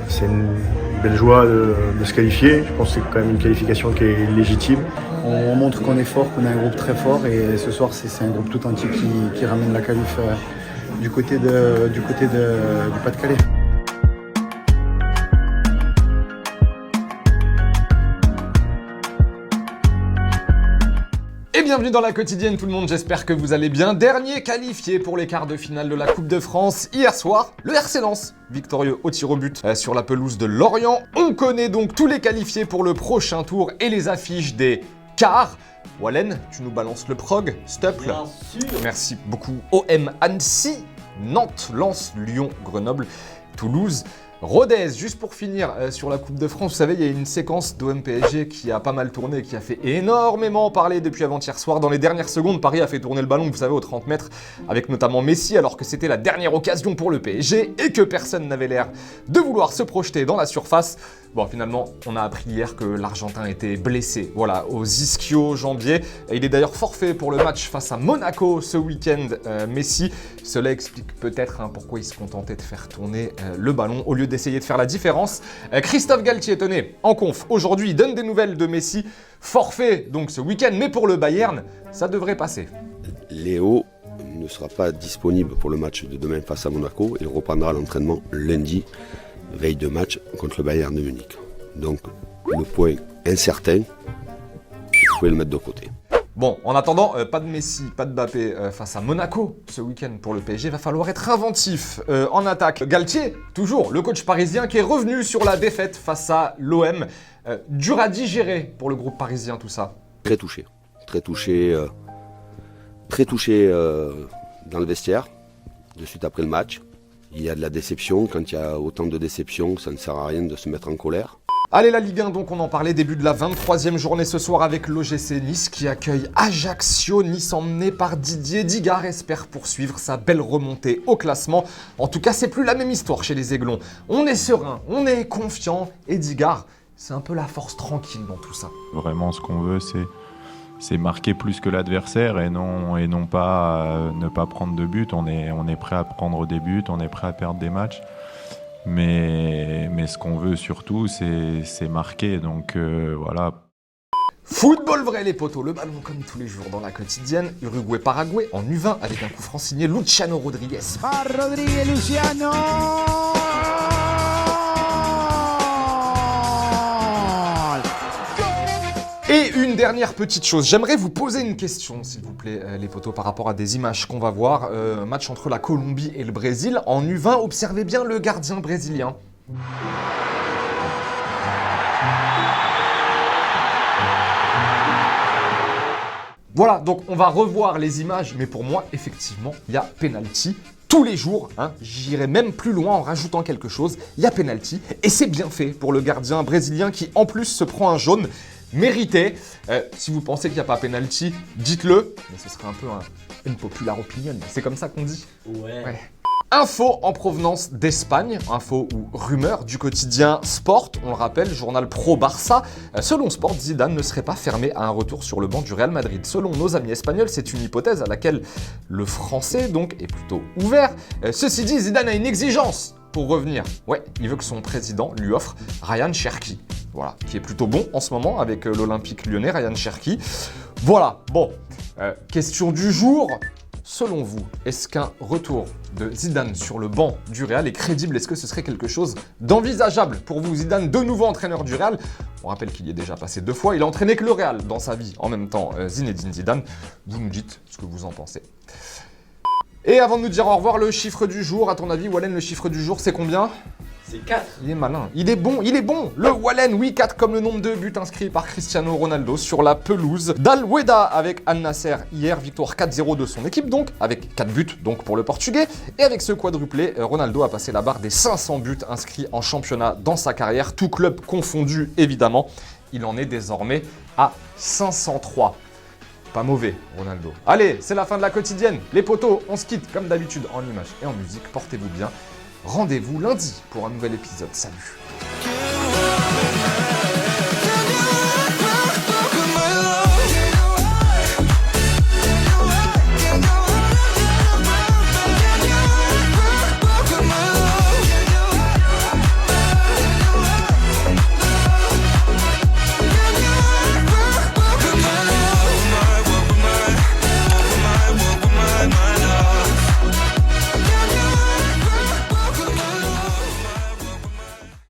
C'est une belle joie de se qualifier. Je pense que c'est quand même une qualification qui est légitime. On montre qu'on est fort, qu'on a un groupe très fort et ce soir c'est un groupe tout entier qui ramène la qualif du côté du Pas-de-Calais. Et bienvenue dans la quotidienne tout le monde, j'espère que vous allez bien. Dernier qualifié pour les quarts de finale de la Coupe de France. Hier soir, le RC Lens, victorieux au tir au but sur la pelouse de Lorient. On connaît donc tous les qualifiés pour le prochain tour et les affiches des quarts. Wallen, tu nous balances le prog, s'il te plaît. Bien sûr. Merci beaucoup. OM Annecy, Nantes, Lens, Lyon, Grenoble, Toulouse, Rodez. Juste pour finir sur la Coupe de France, vous savez, il y a une séquence d'OM PSG qui a pas mal tourné, qui a fait énormément parler depuis avant-hier soir. Dans les dernières secondes, Paris a fait tourner le ballon, vous savez, aux 30 mètres, avec notamment Messi, alors que c'était la dernière occasion pour le PSG et que personne n'avait l'air de vouloir se projeter dans la surface. Bon, finalement, on a appris hier que l'Argentin était blessé, voilà, aux ischio-jambiers. Il est d'ailleurs forfait pour le match face à Monaco ce week-end, Messi. Cela explique peut-être pourquoi il se contentait de faire tourner le ballon au lieu d'essayer de faire la différence. Christophe Galtier, tenez, en conf, aujourd'hui, il donne des nouvelles de Messi. Forfait, donc, ce week-end, mais pour le Bayern, ça devrait passer. Léo ne sera pas disponible pour le match de demain face à Monaco. Il reprendra l'entraînement lundi. Veille de match contre le Bayern de Munich. Donc, le point incertain, vous pouvez le mettre de côté. Bon, en attendant, pas de Messi, pas de Mbappé face à Monaco ce week-end pour le PSG. Va falloir être inventif en attaque. Galtier, toujours, le coach parisien qui est revenu sur la défaite face à l'OM. Dur à digérer pour le groupe parisien, tout ça. Très touché dans le vestiaire, de suite après le match. Il y a de la déception. Quand il y a autant de déception, ça ne sert à rien de se mettre en colère. Allez, la Ligue 1, donc on en parlait, début de la 23e journée ce soir avec l'OGC Nice qui accueille Ajaccio. Nice emmené par Didier Digard espère poursuivre sa belle remontée au classement. En tout cas, c'est plus la même histoire chez les Aiglons. On est serein, on est confiant et Digard, c'est un peu la force tranquille dans tout ça. Vraiment, ce qu'on veut, c'est marquer plus que l'adversaire et non pas ne pas prendre de but. On est prêt à prendre des buts, on est prêt à perdre des matchs. Mais ce qu'on veut surtout, c'est marquer. Donc voilà. Football vrai les potos, le ballon comme tous les jours dans la quotidienne. Uruguay-Paraguay en U20 avec un coup franc signé Luciano Rodriguez. Rodriguez, Luciano. Et une dernière petite chose, j'aimerais vous poser une question, s'il vous plaît, les potos, par rapport à des images qu'on va voir. Match entre la Colombie et le Brésil. En U20, observez bien le gardien brésilien. Voilà, donc on va revoir les images, mais pour moi, effectivement, il y a penalty. Tous les jours, j'irai même plus loin en rajoutant quelque chose, il y a penalty. Et c'est bien fait pour le gardien brésilien qui, en plus, se prend un jaune. Mérité. Si vous pensez qu'il n'y a pas penalty, dites-le. Mais ce serait un peu une popular opinion. C'est comme ça qu'on dit. Ouais. Info en provenance d'Espagne, info ou rumeur du quotidien Sport, on le rappelle, journal pro-Barça. Selon Sport, Zidane ne serait pas fermé à un retour sur le banc du Real Madrid. Selon nos amis espagnols, c'est une hypothèse à laquelle le français donc est plutôt ouvert. Ceci dit, Zidane a une exigence pour revenir. Ouais, il veut que son président lui offre Ryan Cherki. Voilà, qui est plutôt bon en ce moment avec l'Olympique lyonnais, Ryan Cherki. Voilà, bon, question du jour. Selon vous, est-ce qu'un retour de Zidane sur le banc du Real est crédible? Est-ce que ce serait quelque chose d'envisageable pour vous? Zidane, de nouveau entraîneur du Real. On rappelle qu'il y est déjà passé 2 fois. Il a entraîné que le Real dans sa vie. En même temps, Zinedine Zidane. Vous nous dites ce que vous en pensez. Et avant de nous dire au revoir, le chiffre du jour. À ton avis, Wallen, le chiffre du jour, c'est combien? C'est 4. Il est malin. Il est bon. Le Wallen, oui, 4 comme le nombre de buts inscrits par Cristiano Ronaldo sur la pelouse d'Al-Weda avec Al Nasser hier. Victoire 4-0 de son équipe, donc, avec 4 buts donc pour le Portugais. Et avec ce quadruplé, Ronaldo a passé la barre des 500 buts inscrits en championnat dans sa carrière, tout club confondu, évidemment. Il en est désormais à 503. Pas mauvais, Ronaldo. Allez, c'est la fin de la quotidienne. Les potos, on se quitte comme d'habitude en images et en musique. Portez-vous bien. Rendez-vous lundi pour un nouvel épisode. Salut.